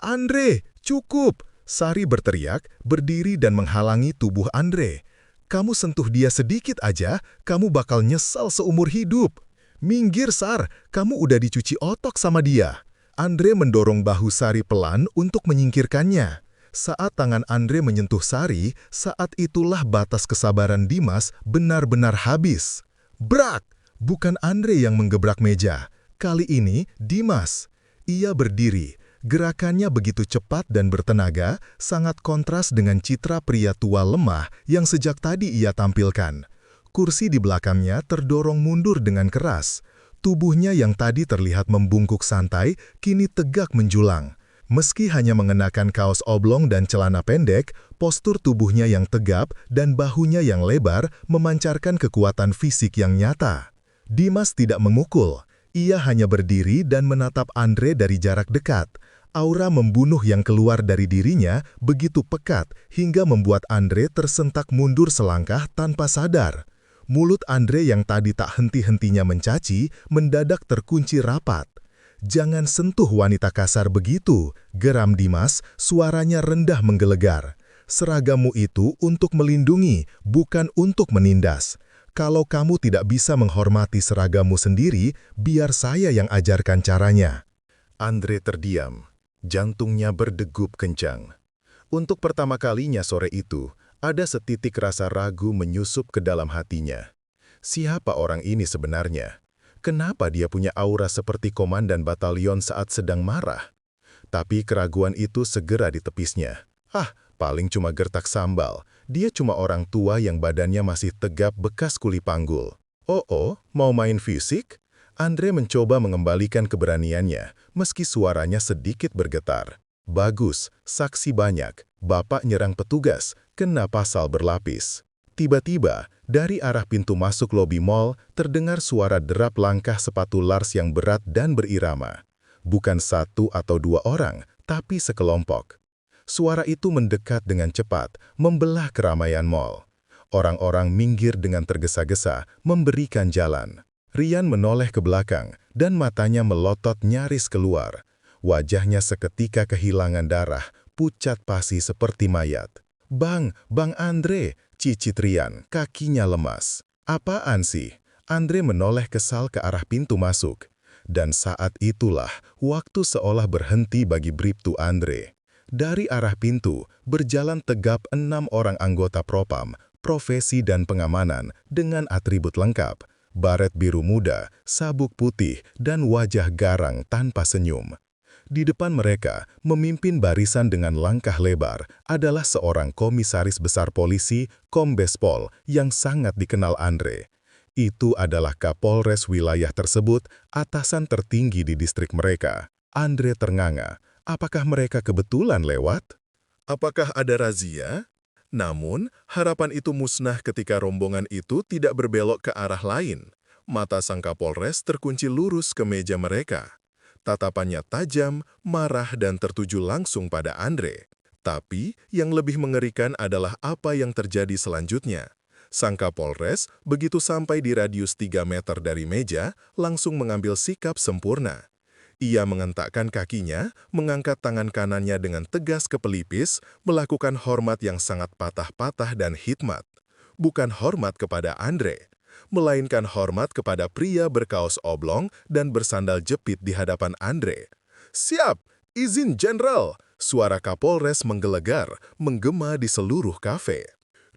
"Andre, cukup!" Sari berteriak, berdiri dan menghalangi tubuh Andre. "Kamu sentuh dia sedikit aja, kamu bakal nyesal seumur hidup. Minggir, Sar, kamu udah dicuci otak sama dia." Andre mendorong bahu Sari pelan untuk menyingkirkannya. Saat tangan Andre menyentuh Sari, saat itulah batas kesabaran Dimas benar-benar habis. Brak! Bukan Andre yang menggebrak meja. Kali ini, Dimas. Ia berdiri. Gerakannya begitu cepat dan bertenaga, sangat kontras dengan citra pria tua lemah yang sejak tadi ia tampilkan. Kursi di belakangnya terdorong mundur dengan keras. Tubuhnya yang tadi terlihat membungkuk santai, kini tegak menjulang. Meski hanya mengenakan kaos oblong dan celana pendek, postur tubuhnya yang tegap dan bahunya yang lebar memancarkan kekuatan fisik yang nyata. Dimas tidak memukul. Ia hanya berdiri dan menatap Andre dari jarak dekat. Aura membunuh yang keluar dari dirinya begitu pekat hingga membuat Andre tersentak mundur selangkah tanpa sadar. Mulut Andre yang tadi tak henti-hentinya mencaci, mendadak terkunci rapat. "Jangan sentuh wanita kasar begitu," geram Dimas, suaranya rendah menggelegar. "Seragammu itu untuk melindungi, bukan untuk menindas. Kalau kamu tidak bisa menghormati seragammu sendiri, biar saya yang ajarkan caranya." Andre terdiam, jantungnya berdegup kencang. Untuk pertama kalinya sore itu, ada setitik rasa ragu menyusup ke dalam hatinya. Siapa orang ini sebenarnya? Kenapa dia punya aura seperti komandan batalion saat sedang marah? Tapi keraguan itu segera ditepisnya. Paling cuma gertak sambal. Dia cuma orang tua yang badannya masih tegap bekas kuli panggul. Oh, mau main fisik? Andre mencoba mengembalikan keberaniannya, meski suaranya sedikit bergetar. "Bagus, saksi banyak. Bapak nyerang petugas, kena pasal berlapis." Tiba-tiba, Dari arah pintu masuk lobi mall, terdengar suara derap langkah sepatu Lars yang berat dan berirama. Bukan satu atau dua orang, tapi sekelompok. Suara itu mendekat dengan cepat, membelah keramaian mall. Orang-orang minggir dengan tergesa-gesa, memberikan jalan. Rian menoleh ke belakang, dan matanya melotot nyaris keluar. Wajahnya seketika kehilangan darah, pucat pasi seperti mayat. Bang Andre, cicit Rian, kakinya lemas. Apaan sih? Andre menoleh kesal ke arah pintu masuk. Dan saat itulah, waktu seolah berhenti bagi Bribtu Andre. Dari arah pintu, berjalan tegap 6 orang anggota Propam, profesi dan pengamanan, dengan atribut lengkap. Baret biru muda, sabuk putih, dan wajah garang tanpa senyum. Di depan mereka, memimpin barisan dengan langkah lebar, adalah seorang komisaris besar polisi, Kombes Pol, yang sangat dikenal Andre. Itu adalah Kapolres wilayah tersebut, atasan tertinggi di distrik mereka. Andre ternganga. Apakah mereka kebetulan lewat? Apakah ada razia? Namun, harapan itu musnah ketika rombongan itu tidak berbelok ke arah lain. Mata sang Kapolres terkunci lurus ke meja mereka. Tatapannya tajam, marah dan tertuju langsung pada Andre. Tapi, yang lebih mengerikan adalah apa yang terjadi selanjutnya. Sang Kapolres, begitu sampai di radius 3 meter dari meja, langsung mengambil sikap sempurna. Ia mengentakkan kakinya, mengangkat tangan kanannya dengan tegas ke pelipis, melakukan hormat yang sangat patah-patah dan hikmat. Bukan hormat kepada Andre, melainkan hormat kepada pria berkaos oblong dan bersandal jepit di hadapan Andre. "Siap, izin Jenderal!" Suara Kapolres menggelegar, menggema di seluruh kafe.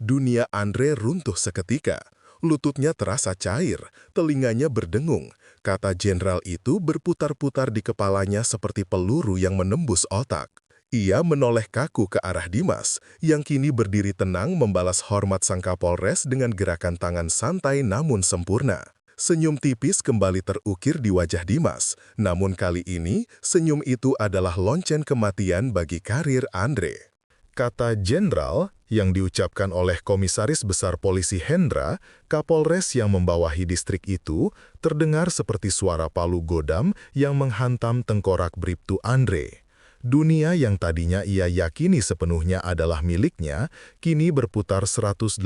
Dunia Andre runtuh seketika. Lututnya terasa cair, telinganya berdengung. Kata jenderal itu berputar-putar di kepalanya seperti peluru yang menembus otak. Ia menoleh kaku ke arah Dimas, yang kini berdiri tenang membalas hormat sang Kapolres dengan gerakan tangan santai namun sempurna. Senyum tipis kembali terukir di wajah Dimas, namun kali ini senyum itu adalah lonceng kematian bagi karir Andre. Kata jenderal yang diucapkan oleh Komisaris Besar Polisi Hendra, Kapolres yang membawahi distrik itu, terdengar seperti suara palu godam yang menghantam tengkorak Bribtu Andre. Dunia yang tadinya ia yakini sepenuhnya adalah miliknya, kini berputar 180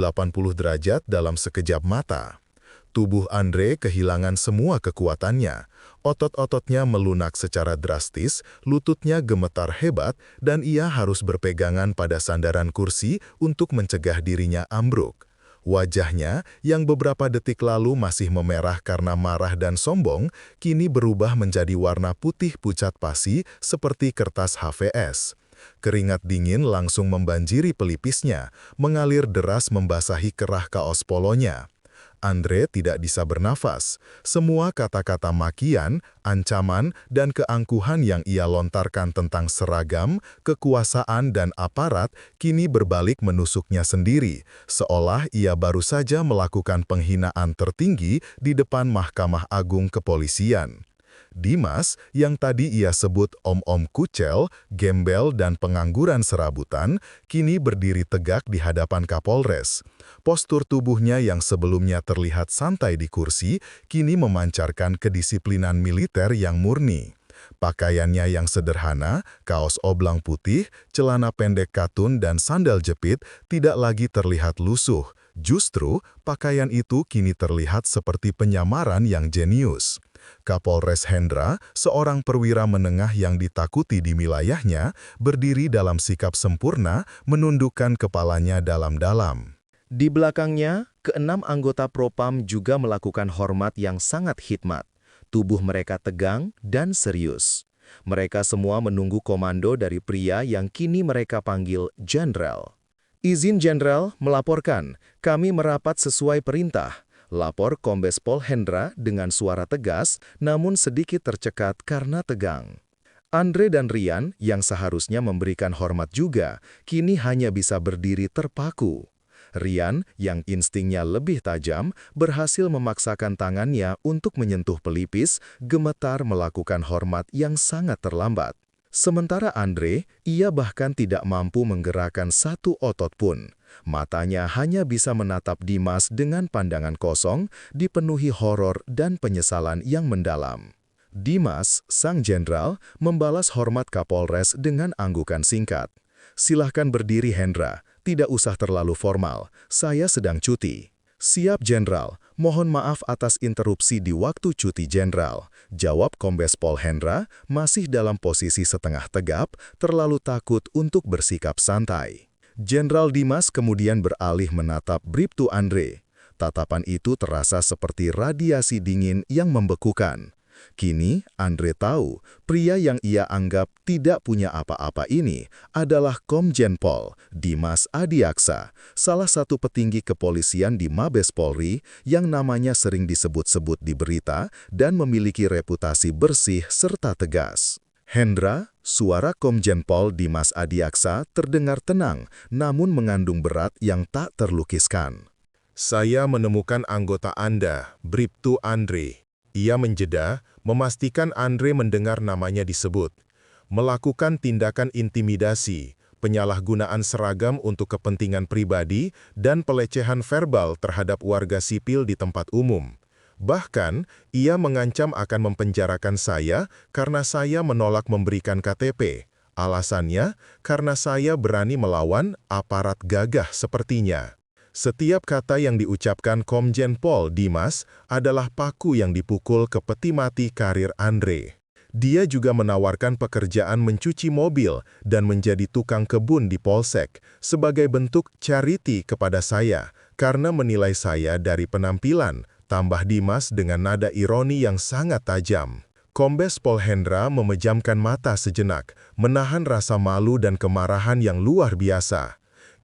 derajat dalam sekejap mata. Tubuh Andre kehilangan semua kekuatannya. Otot-ototnya melunak secara drastis, lututnya gemetar hebat, dan ia harus berpegangan pada sandaran kursi untuk mencegah dirinya ambruk. Wajahnya, yang beberapa detik lalu masih memerah karena marah dan sombong, kini berubah menjadi warna putih pucat pasi seperti kertas HVS. Keringat dingin langsung membanjiri pelipisnya, mengalir deras membasahi kerah kaos polonya. Andre tidak bisa bernafas. Semua kata-kata makian, ancaman, dan keangkuhan yang ia lontarkan tentang seragam, kekuasaan, dan aparat kini berbalik menusuknya sendiri, seolah ia baru saja melakukan penghinaan tertinggi di depan Mahkamah Agung Kepolisian. Dimas, yang tadi ia sebut om-om kucel, gembel, dan pengangguran serabutan, kini berdiri tegak di hadapan Kapolres. Postur tubuhnya yang sebelumnya terlihat santai di kursi, kini memancarkan kedisiplinan militer yang murni. Pakaiannya yang sederhana, kaos oblong putih, celana pendek katun, dan sandal jepit tidak lagi terlihat lusuh. Justru, pakaian itu kini terlihat seperti penyamaran yang jenius. Kapolres Hendra, seorang perwira menengah yang ditakuti di wilayahnya, berdiri dalam sikap sempurna, menundukkan kepalanya dalam-dalam. Di belakangnya, keenam anggota Propam juga melakukan hormat yang sangat hikmat. Tubuh mereka tegang dan serius. Mereka semua menunggu komando dari pria yang kini mereka panggil Jenderal. "Izin Jenderal melaporkan, kami merapat sesuai perintah," lapor Kombes Pol Hendra dengan suara tegas, namun sedikit tercekat karena tegang. Andre dan Rian, yang seharusnya memberikan hormat juga, kini hanya bisa berdiri terpaku. Rian, yang instingnya lebih tajam, berhasil memaksakan tangannya untuk menyentuh pelipis, gemetar melakukan hormat yang sangat terlambat. Sementara Andre, ia bahkan tidak mampu menggerakkan satu otot pun. Matanya hanya bisa menatap Dimas dengan pandangan kosong, dipenuhi horor dan penyesalan yang mendalam. Dimas, sang jenderal, membalas hormat Kapolres dengan anggukan singkat. "Silahkan berdiri, Hendra. Tidak usah terlalu formal. Saya sedang cuti." "Siap, Jenderal. Mohon maaf atas interupsi di waktu cuti Jenderal," jawab Kombes Pol Hendra, masih dalam posisi setengah tegap, terlalu takut untuk bersikap santai. Jenderal Dimas kemudian beralih menatap Bribtu Andre. Tatapan itu terasa seperti radiasi dingin yang membekukan. Kini, Andre tahu, pria yang ia anggap tidak punya apa-apa ini adalah Komjen Pol Dimas Adiaksa, salah satu petinggi kepolisian di Mabes Polri yang namanya sering disebut-sebut di berita dan memiliki reputasi bersih serta tegas. "Hendra," suara Komjen Pol Dimas Adiaksa terdengar tenang, namun mengandung berat yang tak terlukiskan. "Saya menemukan anggota Anda, Bribtu Andre." Ia menjeda, memastikan Andre mendengar namanya disebut. "Melakukan tindakan intimidasi, penyalahgunaan seragam untuk kepentingan pribadi, dan pelecehan verbal terhadap warga sipil di tempat umum. Bahkan, ia mengancam akan mempenjarakan saya karena saya menolak memberikan KTP. Alasannya, karena saya berani melawan aparat gagah sepertinya." Setiap kata yang diucapkan Komjen Pol Dimas adalah paku yang dipukul ke peti mati karir Andre. Dia juga menawarkan pekerjaan mencuci mobil dan menjadi tukang kebun di Polsek sebagai bentuk charity kepada saya karena menilai saya dari penampilan, tambah Dimas dengan nada ironi yang sangat tajam. Kombes Pol Hendra memejamkan mata sejenak, menahan rasa malu dan kemarahan yang luar biasa.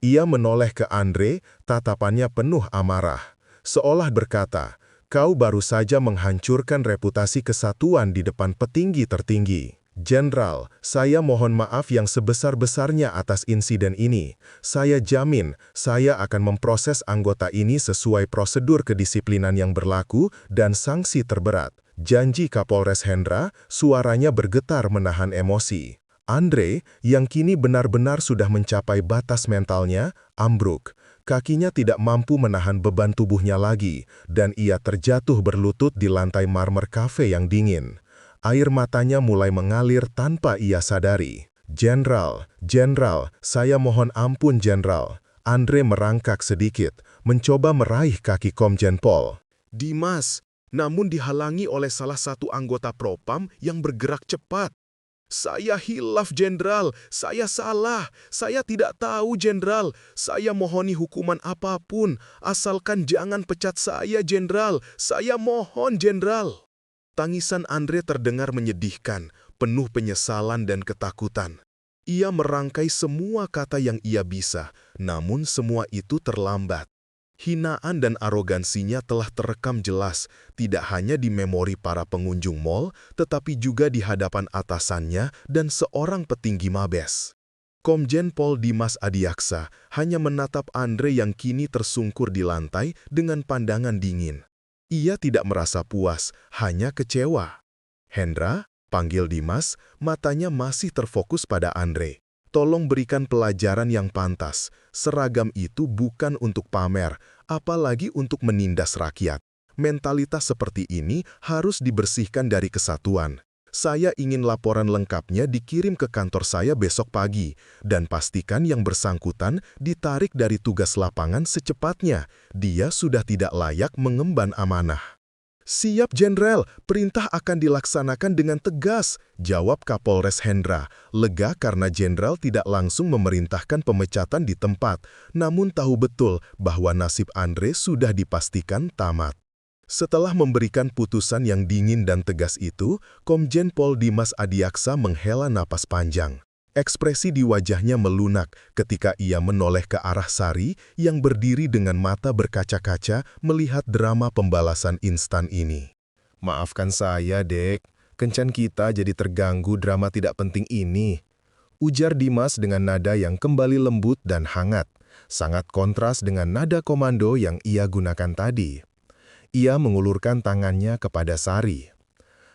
Ia menoleh ke Andre, tatapannya penuh amarah. Seolah berkata, "Kau baru saja menghancurkan reputasi kesatuan di depan petinggi tertinggi. Jenderal, saya mohon maaf yang sebesar-besarnya atas insiden ini. Saya jamin, saya akan memproses anggota ini sesuai prosedur kedisiplinan yang berlaku dan sanksi terberat." Janji Kapolres Hendra, suaranya bergetar menahan emosi. Andre, yang kini benar-benar sudah mencapai batas mentalnya, ambruk. Kakinya tidak mampu menahan beban tubuhnya lagi, dan ia terjatuh berlutut di lantai marmer kafe yang dingin. Air matanya mulai mengalir tanpa ia sadari. "Jenderal, Jenderal, saya mohon ampun Jenderal." Andre merangkak sedikit, mencoba meraih kaki Komjen Pol "Dimas," namun dihalangi oleh salah satu anggota Propam yang bergerak cepat. "Saya hilaf, Jenderal. Saya salah. Saya tidak tahu, Jenderal. Saya mohoni hukuman apapun, asalkan jangan pecat saya, Jenderal. Saya mohon, Jenderal." Tangisan Andre terdengar menyedihkan, penuh penyesalan dan ketakutan. Ia merangkai semua kata yang ia bisa, namun semua itu terlambat. Hinaan dan arogansinya telah terekam jelas, tidak hanya di memori para pengunjung mal, tetapi juga di hadapan atasannya dan seorang petinggi Mabes. Komjen Pol Dimas Adiaksa hanya menatap Andre yang kini tersungkur di lantai dengan pandangan dingin. Ia tidak merasa puas, hanya kecewa. "Hendra," panggil Dimas, matanya masih terfokus pada Andre. "Tolong berikan pelajaran yang pantas. Seragam itu bukan untuk pamer, apalagi untuk menindas rakyat. Mentalitas seperti ini harus dibersihkan dari kesatuan. Saya ingin laporan lengkapnya dikirim ke kantor saya besok pagi, dan pastikan yang bersangkutan ditarik dari tugas lapangan secepatnya. Dia sudah tidak layak mengemban amanah." "Siap, Jenderal. Perintah akan dilaksanakan dengan tegas," jawab Kapolres Hendra, lega karena Jenderal tidak langsung memerintahkan pemecatan di tempat, namun tahu betul bahwa nasib Andre sudah dipastikan tamat. Setelah memberikan putusan yang dingin dan tegas itu, Komjen Pol Dimas Adiaksa menghela napas panjang. Ekspresi di wajahnya melunak ketika ia menoleh ke arah Sari yang berdiri dengan mata berkaca-kaca melihat drama pembalasan instan ini. "Maafkan saya, Dek. Kencan kita jadi terganggu drama tidak penting ini," ujar Dimas dengan nada yang kembali lembut dan hangat, sangat kontras dengan nada komando yang ia gunakan tadi. Ia mengulurkan tangannya kepada Sari.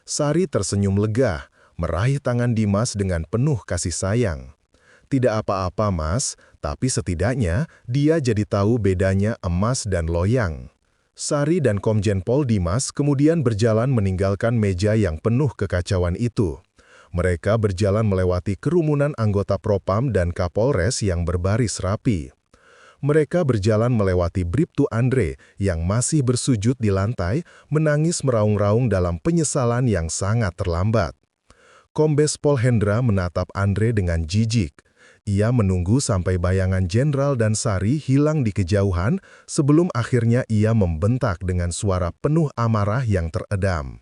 Sari tersenyum lega, meraih tangan Dimas dengan penuh kasih sayang. Tidak apa-apa, Mas, tapi setidaknya dia jadi tahu bedanya emas dan loyang. Sari dan Komjen Pol Dimas kemudian berjalan meninggalkan meja yang penuh kekacauan itu. Mereka berjalan melewati kerumunan anggota Propam dan Kapolres yang berbaris rapi. Mereka berjalan melewati Bribtu Andre yang masih bersujud di lantai, menangis meraung-raung dalam penyesalan yang sangat terlambat. Kombes Pol Hendra menatap Andre dengan jijik. Ia menunggu sampai bayangan Jenderal dan Sari hilang di kejauhan sebelum akhirnya ia membentak dengan suara penuh amarah yang teredam.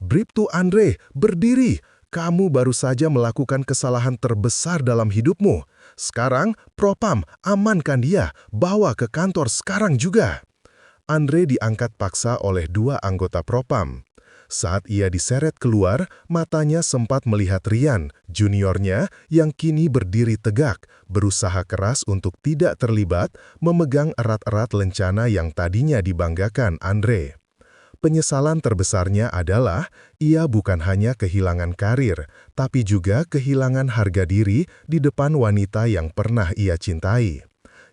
"Bribtu Andre, berdiri! Kamu baru saja melakukan kesalahan terbesar dalam hidupmu. Sekarang, Propam, amankan dia, bawa ke kantor sekarang juga." Andre diangkat paksa oleh 2 anggota Propam. Saat ia diseret keluar, matanya sempat melihat Rian, juniornya, yang kini berdiri tegak, berusaha keras untuk tidak terlibat, memegang erat-erat lencana yang tadinya dibanggakan Andre. Penyesalan terbesarnya adalah ia bukan hanya kehilangan karir, tapi juga kehilangan harga diri di depan wanita yang pernah ia cintai.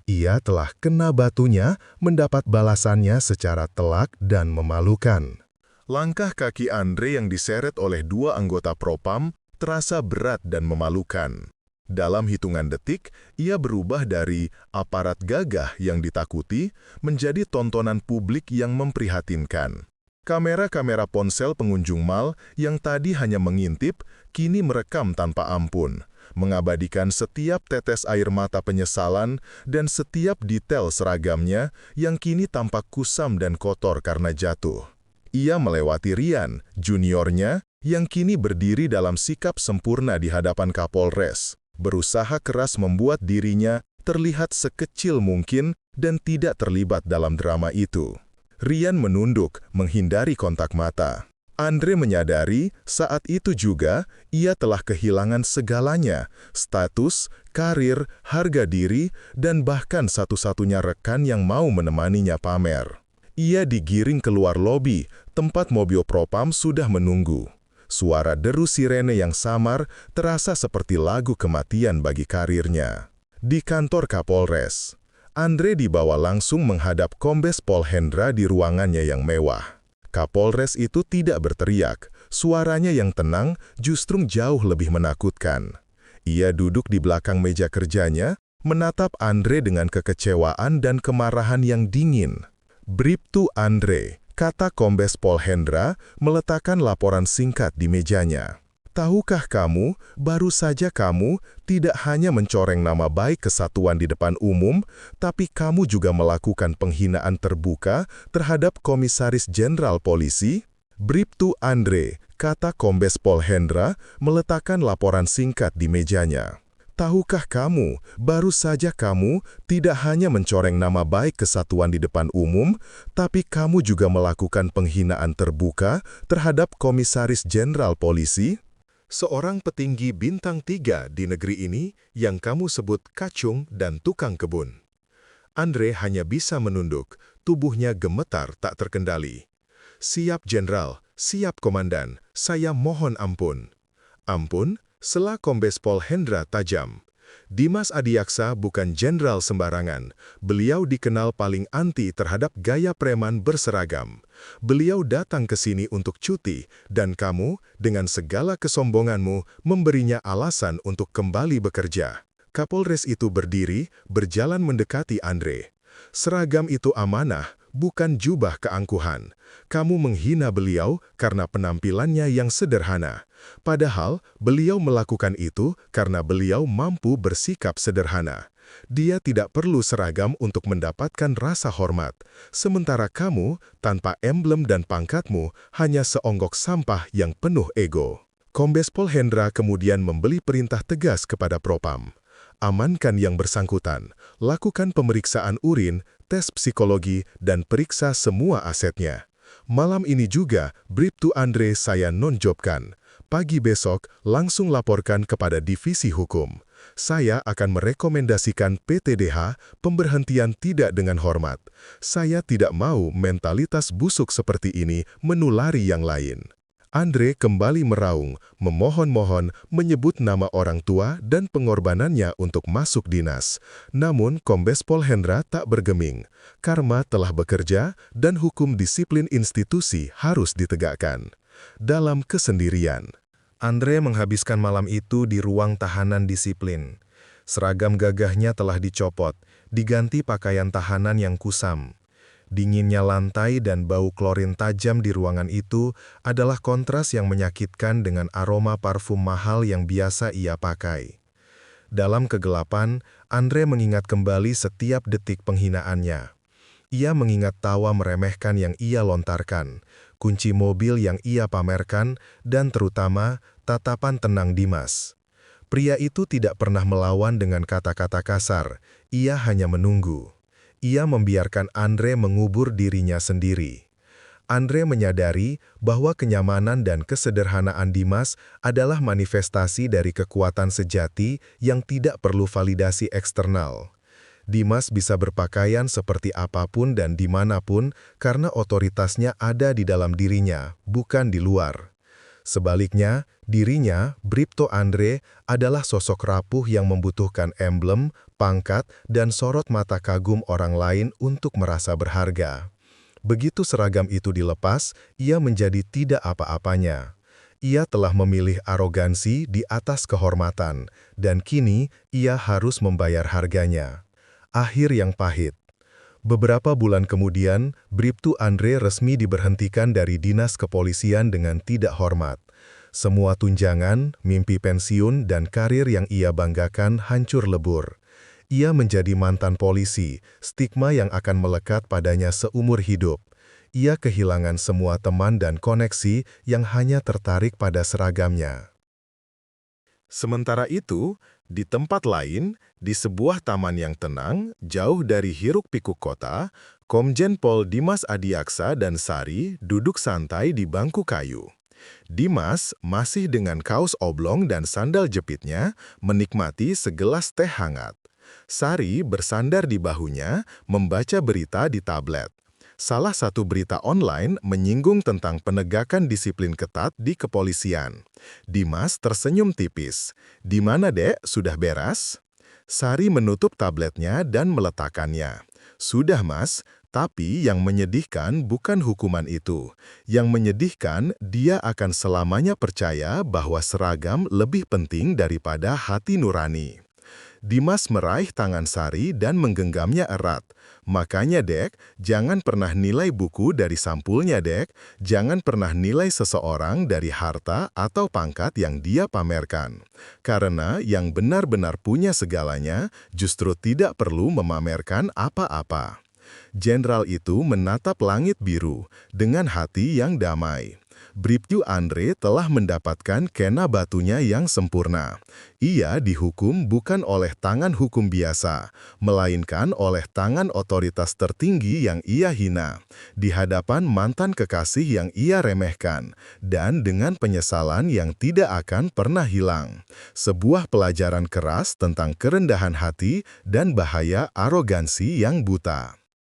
Ia telah kena batunya, mendapat balasannya secara telak dan memalukan. Langkah kaki Andre yang diseret oleh 2 anggota Propam terasa berat dan memalukan. Dalam hitungan detik, ia berubah dari aparat gagah yang ditakuti menjadi tontonan publik yang memprihatinkan. Kamera-kamera ponsel pengunjung mal yang tadi hanya mengintip, kini merekam tanpa ampun, mengabadikan setiap tetes air mata penyesalan dan setiap detail seragamnya yang kini tampak kusam dan kotor karena jatuh. Ia melewati Rian, juniornya, yang kini berdiri dalam sikap sempurna di hadapan Kapolres, berusaha keras membuat dirinya terlihat sekecil mungkin dan tidak terlibat dalam drama itu. Rian menunduk, menghindari kontak mata. Andre menyadari saat itu juga ia telah kehilangan segalanya, status, karir, harga diri, dan bahkan satu-satunya rekan yang mau menemaninya pamer. Ia digiring keluar lobi, tempat mobil Propam sudah menunggu. Suara deru sirene yang samar terasa seperti lagu kematian bagi karirnya. Di kantor Kapolres, Andre dibawa langsung menghadap Kombes Pol Hendra di ruangannya yang mewah. Kapolres itu tidak berteriak, suaranya yang tenang justru jauh lebih menakutkan. Ia duduk di belakang meja kerjanya, menatap Andre dengan kekecewaan dan kemarahan yang dingin. "Bribtu Andre," kata Kombes Pol Hendra, meletakkan laporan singkat di mejanya. "Tahukah kamu, baru saja kamu tidak hanya mencoreng nama baik kesatuan di depan umum, tapi kamu juga melakukan penghinaan terbuka terhadap Komisaris Jenderal Polisi?" "Bribtu Andre," kata Kombes Pol Hendra, meletakkan laporan singkat di mejanya. "Tahukah kamu, baru saja kamu tidak hanya mencoreng nama baik kesatuan di depan umum, tapi kamu juga melakukan penghinaan terbuka terhadap Komisaris Jenderal Polisi?" Seorang petinggi bintang 3 di negeri ini yang kamu sebut kacung dan tukang kebun. Andre hanya bisa menunduk, tubuhnya gemetar tak terkendali. "Siap, Jenderal, siap, Komandan, saya mohon ampun." "Ampun?" sela Kombes Pol Hendra tajam. Dimas Adiaksa bukan jenderal sembarangan. Beliau dikenal paling anti terhadap gaya preman berseragam. Beliau datang ke sini untuk cuti, dan kamu, dengan segala kesombonganmu, memberinya alasan untuk kembali bekerja. Kapolres itu berdiri, berjalan mendekati Andre. "Seragam itu amanah, bukan jubah keangkuhan. Kamu menghina beliau karena penampilannya yang sederhana. Padahal, beliau melakukan itu karena beliau mampu bersikap sederhana. Dia tidak perlu seragam untuk mendapatkan rasa hormat. Sementara kamu, tanpa emblem dan pangkatmu, hanya seonggok sampah yang penuh ego." Kombes Pol Hendra kemudian memberi perintah tegas kepada Propam. "Amankan yang bersangkutan, lakukan pemeriksaan urin, tes psikologi, dan periksa semua asetnya. Malam ini juga, Bribtu Andre saya nonjobkan. Pagi besok, langsung laporkan kepada Divisi Hukum. Saya akan merekomendasikan PTDH pemberhentian tidak dengan hormat. Saya tidak mau mentalitas busuk seperti ini menulari yang lain." Andre kembali meraung, memohon-mohon, menyebut nama orang tua dan pengorbanannya untuk masuk dinas. Namun, Kombes Pol Hendra tak bergeming. Karma telah bekerja dan hukum disiplin institusi harus ditegakkan. Dalam kesendirian, Andre menghabiskan malam itu di ruang tahanan disiplin. Seragam gagahnya telah dicopot, diganti pakaian tahanan yang kusam. Dinginnya lantai dan bau klorin tajam di ruangan itu adalah kontras yang menyakitkan dengan aroma parfum mahal yang biasa ia pakai. Dalam kegelapan, Andre mengingat kembali setiap detik penghinaannya. Ia mengingat tawa meremehkan yang ia lontarkan, kunci mobil yang ia pamerkan, dan terutama tatapan tenang Dimas. Pria itu tidak pernah melawan dengan kata-kata kasar, ia hanya menunggu. Ia membiarkan Andre mengubur dirinya sendiri. Andre menyadari bahwa kenyamanan dan kesederhanaan Dimas adalah manifestasi dari kekuatan sejati yang tidak perlu validasi eksternal. Dimas bisa berpakaian seperti apapun dan dimanapun karena otoritasnya ada di dalam dirinya, bukan di luar. Sebaliknya, dirinya, Bripto Andre, adalah sosok rapuh yang membutuhkan emblem, pangkat, dan sorot mata kagum orang lain untuk merasa berharga. Begitu seragam itu dilepas, ia menjadi tidak apa-apanya. Ia telah memilih arogansi di atas kehormatan, dan kini ia harus membayar harganya. Akhir yang pahit. Beberapa bulan kemudian, Bripto Andre resmi diberhentikan dari dinas kepolisian dengan tidak hormat. Semua tunjangan, mimpi pensiun, dan karir yang ia banggakan hancur lebur. Ia menjadi mantan polisi, stigma yang akan melekat padanya seumur hidup. Ia kehilangan semua teman dan koneksi yang hanya tertarik pada seragamnya. Sementara itu, di tempat lain, di sebuah taman yang tenang, jauh dari hiruk-pikuk kota, Komjen Pol Dimas Adiaksa dan Sari duduk santai di bangku kayu. Dimas, masih dengan kaos oblong dan sandal jepitnya, menikmati segelas teh hangat. Sari bersandar di bahunya, membaca berita di tablet. Salah satu berita online menyinggung tentang penegakan disiplin ketat di kepolisian. Dimas tersenyum tipis. "Di mana, Dek? Sudah beres?" Sari menutup tabletnya dan meletakkannya. "Sudah, Mas, tapi yang menyedihkan bukan hukuman itu. Yang menyedihkan, dia akan selamanya percaya bahwa seragam lebih penting daripada hati nurani." Dimas meraih tangan Sari dan menggenggamnya erat. "Makanya, Dek, jangan pernah nilai buku dari sampulnya, Dek. Jangan pernah nilai seseorang dari harta atau pangkat yang dia pamerkan. Karena yang benar-benar punya segalanya justru tidak perlu memamerkan apa-apa." Jenderal itu menatap langit biru dengan hati yang damai. Bripto Andre telah mendapatkan kena batunya yang sempurna. Ia dihukum bukan oleh tangan hukum biasa, melainkan oleh tangan otoritas tertinggi yang ia hina, di hadapan mantan kekasih yang ia remehkan, dan dengan penyesalan yang tidak akan pernah hilang. Sebuah pelajaran keras tentang kerendahan hati dan bahaya arogansi yang buta.